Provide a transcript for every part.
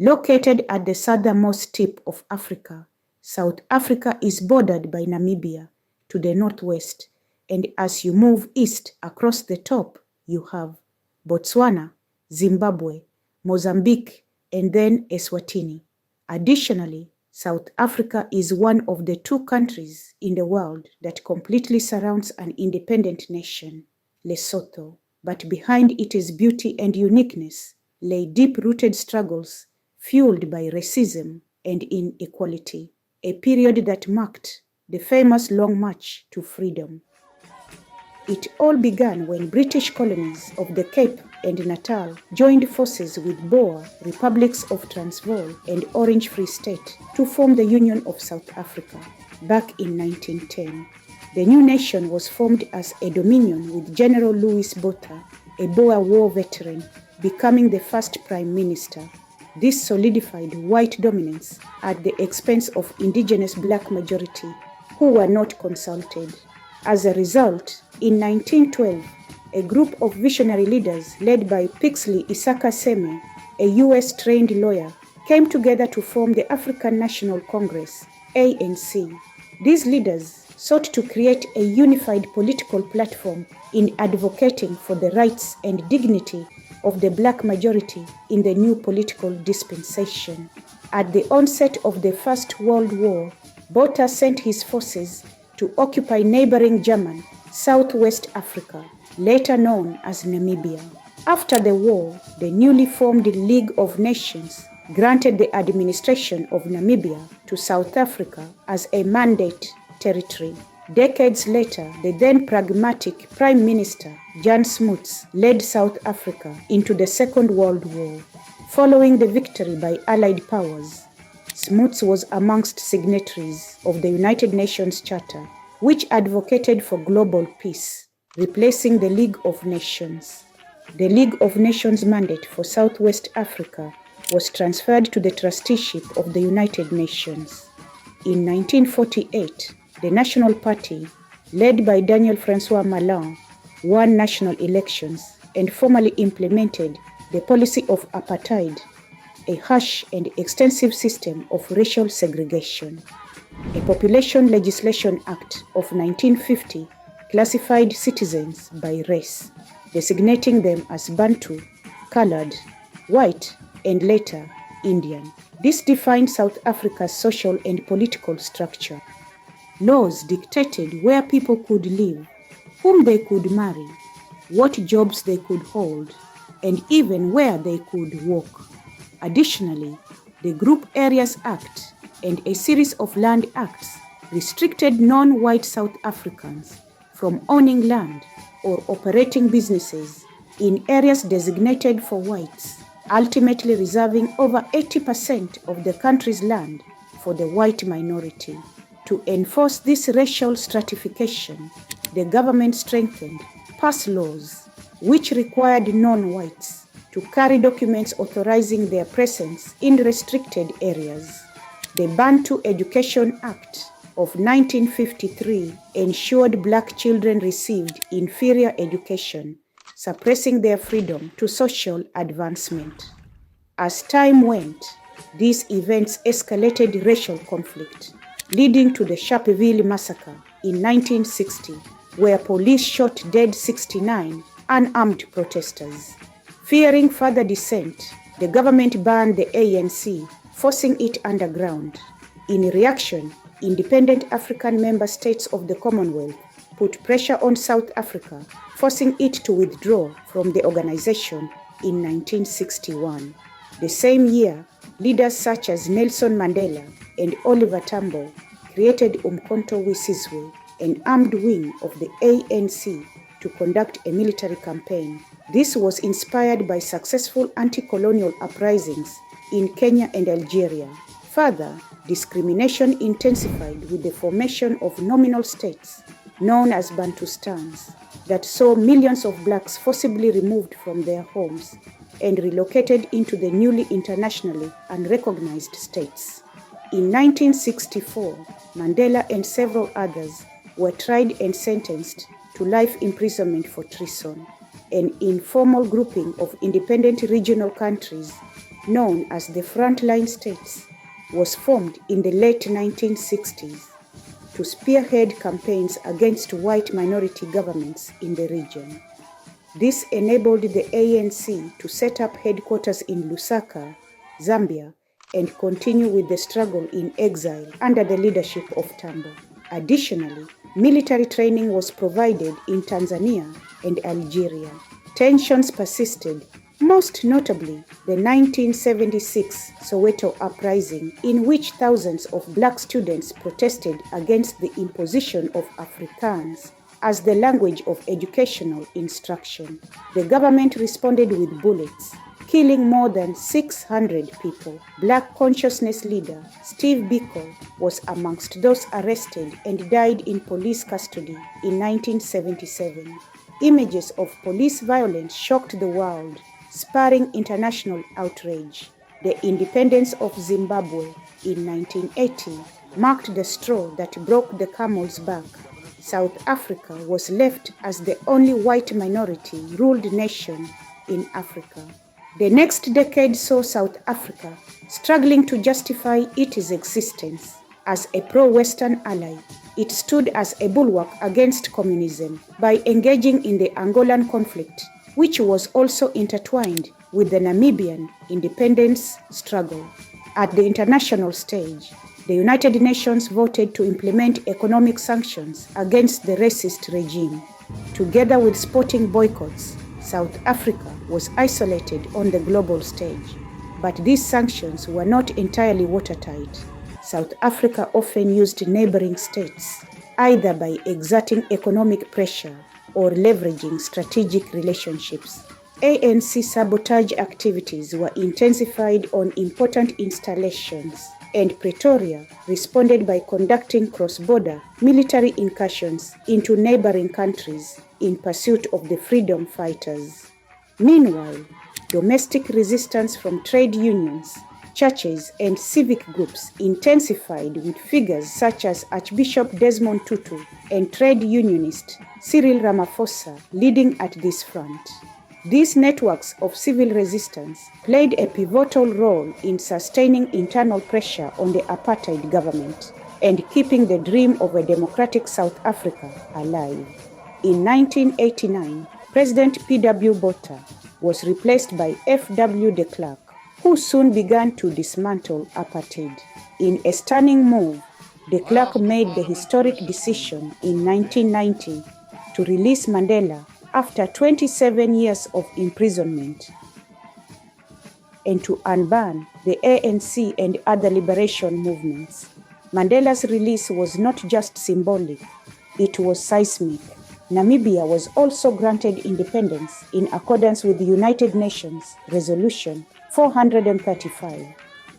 Located at the southernmost tip of Africa, South Africa is bordered by Namibia to the northwest, and as you move east across the top, you have Botswana, Zimbabwe, Mozambique, and then Eswatini. Additionally, South Africa is one of the 2 countries in the world that completely surrounds an independent nation, Lesotho. But behind its beauty and uniqueness lay deep-rooted struggles fueled by racism and inequality, a period that marked the famous Long March to Freedom. It all began when British colonies of the Cape and Natal joined forces with Boer republics of Transvaal and Orange Free State to form the Union of South Africa back in 1910. The new nation was formed as a dominion with General Louis Botha, a Boer War veteran, becoming the first prime minister. This solidified white dominance at the expense of indigenous black majority who were not consulted. As a result, in 1912, a group of visionary leaders led by Pixley Isaka Seme, a US-trained lawyer, came together to form the African National Congress, ANC. These leaders sought to create a unified political platform in advocating for the rights and dignity of the black majority in the new political dispensation. At the onset of the First World War, Botha sent his forces to occupy neighboring German Southwest Africa, later known as Namibia. After the war, the newly formed League of Nations granted the administration of Namibia to South Africa as a mandate territory. Decades later, the then pragmatic Prime Minister Jan Smuts led South Africa into the Second World War. Following the victory by Allied powers, Smuts was amongst signatories of the United Nations Charter, which advocated for global peace, replacing the League of Nations. The League of Nations mandate for Southwest Africa was transferred to the trusteeship of the United Nations. In 1948, the National Party, led by Daniel Francois Malan, won national elections and formally implemented the policy of Apartheid, a harsh and extensive system of racial segregation. A Population Legislation Act of 1950 classified citizens by race, designating them as Bantu, colored, white, and later Indian. This defined South Africa's social and political structure. Laws dictated where people could live, whom they could marry, what jobs they could hold, and even where they could walk. Additionally, the Group Areas Act and a series of land acts restricted non-white South Africans from owning land or operating businesses in areas designated for whites, ultimately reserving over 80% of the country's land for the white minority. To enforce this racial stratification, the government strengthened pass laws which required non-whites to carry documents authorizing their presence in restricted areas. The Bantu Education Act of 1953 ensured black children received inferior education, suppressing their freedom to social advancement. As time went, these events escalated racial conflict, leading to the Sharpeville massacre in 1960, where police shot dead 69 unarmed protesters. Fearing further dissent, the government banned the ANC, forcing it underground. In reaction, independent African member states of the Commonwealth put pressure on South Africa, forcing it to withdraw from the organization in 1961. The same year, leaders such as Nelson Mandela and Oliver Tambo created Umkhonto we Sizwe, an armed wing of the ANC, to conduct a military campaign. This was inspired by successful anti-colonial uprisings in Kenya and Algeria. Further, discrimination intensified with the formation of nominal states, known as Bantustans, that saw millions of blacks forcibly removed from their homes and relocated into the newly internationally unrecognized states. In 1964, Mandela and several others were tried and sentenced to life imprisonment for treason. An informal grouping of independent regional countries known as the Frontline States, was formed in the late 1960s to spearhead campaigns against white minority governments in the region. This enabled the ANC to set up headquarters in Lusaka, Zambia, and continue with the struggle in exile under the leadership of Tambo. Additionally, military training was provided in Tanzania and Algeria. Tensions persisted, most notably the 1976 Soweto uprising, in which thousands of black students protested against the imposition of Afrikaans as the language of educational instruction. The government responded with bullets, killing more than 600 people. Black consciousness leader Steve Biko was amongst those arrested and died in police custody in 1977. Images of police violence shocked the world, spurring international outrage. The independence of Zimbabwe in 1980 marked the straw that broke the camel's back. South Africa was left as the only white minority-ruled nation in Africa. The next decade saw South Africa struggling to justify its existence. As a pro-Western ally, it stood as a bulwark against communism by engaging in the Angolan conflict, which was also intertwined with the Namibian independence struggle. At the international stage, the United Nations voted to implement economic sanctions against the racist regime. Together with sporting boycotts, South Africa was isolated on the global stage. But these sanctions were not entirely watertight. South Africa often used neighboring states, either by exerting economic pressure or leveraging strategic relationships. ANC sabotage activities were intensified on important installations, and Pretoria responded by conducting cross-border military incursions into neighboring countries in pursuit of the freedom fighters. Meanwhile, domestic resistance from trade unions, churches, and civic groups intensified, with figures such as Archbishop Desmond Tutu and trade unionist Cyril Ramaphosa leading at this front. These networks of civil resistance played a pivotal role in sustaining internal pressure on the apartheid government and keeping the dream of a democratic South Africa alive. In 1989, President P.W. Botha was replaced by F.W. de Klerk, who soon began to dismantle apartheid. In a stunning move, de Klerk made the historic decision in 1990 to release Mandela after 27 years of imprisonment and to unban the ANC and other liberation movements. Mandela's release was not just symbolic, it was seismic. Namibia was also granted independence in accordance with the United Nations Resolution 435.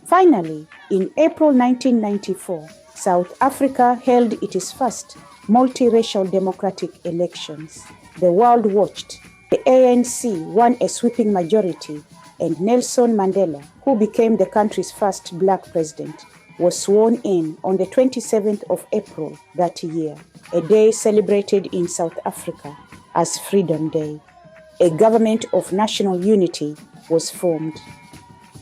Finally, in April 1994, South Africa held its first multiracial democratic elections. The world watched. The ANC won a sweeping majority, and Nelson Mandela, who became the country's first black president, was sworn in on the 27th of April that year, a day celebrated in South Africa as Freedom Day. A government of national unity was formed.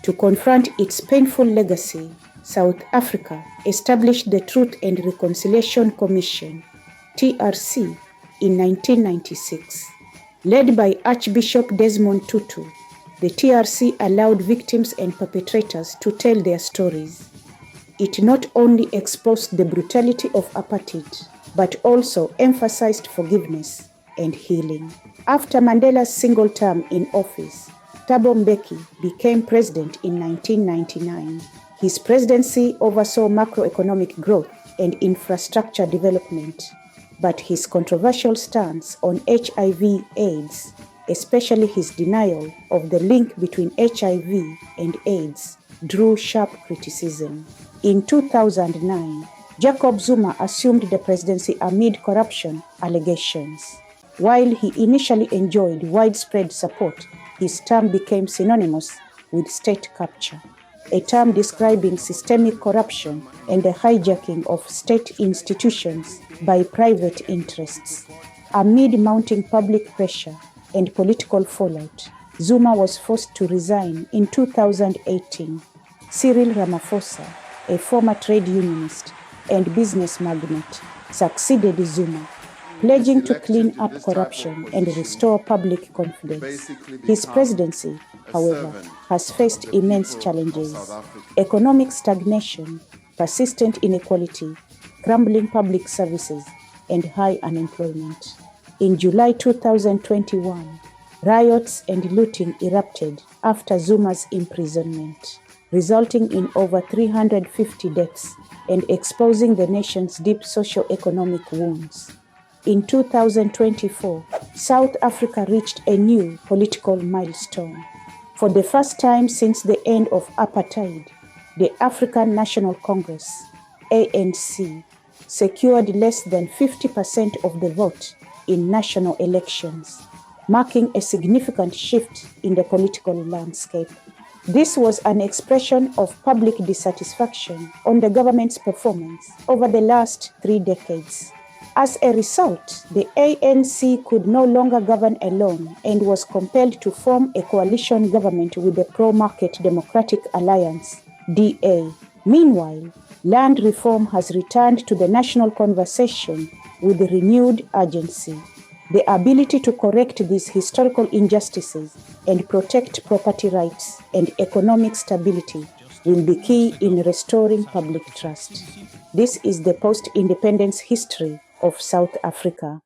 To confront its painful legacy, South Africa established the Truth and Reconciliation Commission, TRC, in 1996. Led by Archbishop Desmond Tutu, the TRC allowed victims and perpetrators to tell their stories. It not only exposed the brutality of apartheid, but also emphasized forgiveness and healing. After Mandela's single term in office, Thabo Mbeki became president in 1999. His presidency oversaw macroeconomic growth and infrastructure development, but his controversial stance on HIV/AIDS, especially his denial of the link between HIV and AIDS, drew sharp criticism. In 2009, Jacob Zuma assumed the presidency amid corruption allegations. While he initially enjoyed widespread support, his term became synonymous with state capture, a term describing systemic corruption and the hijacking of state institutions by private interests. Amid mounting public pressure and political fallout, Zuma was forced to resign in 2018. Cyril Ramaphosa, a former trade unionist and business magnate, succeeded Zuma, pledging to clean up corruption and restore public confidence. His presidency, however, has faced immense challenges: economic stagnation, persistent inequality, crumbling public services, and high unemployment. In July 2021, riots and looting erupted after Zuma's imprisonment, resulting in over 350 deaths and exposing the nation's deep socio-economic wounds. In 2024, South Africa reached a new political milestone. For the first time since the end of Apartheid, the African National Congress, ANC, secured less than 50% of the vote in national elections, marking a significant shift in the political landscape. This was an expression of public dissatisfaction on the government's performance over the last 3 decades. As a result, the ANC could no longer govern alone and was compelled to form a coalition government with the Pro-Market Democratic Alliance, DA. Meanwhile, land reform has returned to the national conversation with renewed urgency. The ability to correct these historical injustices and protect property rights and economic stability will be key in restoring public trust. This is the post-independence history of South Africa.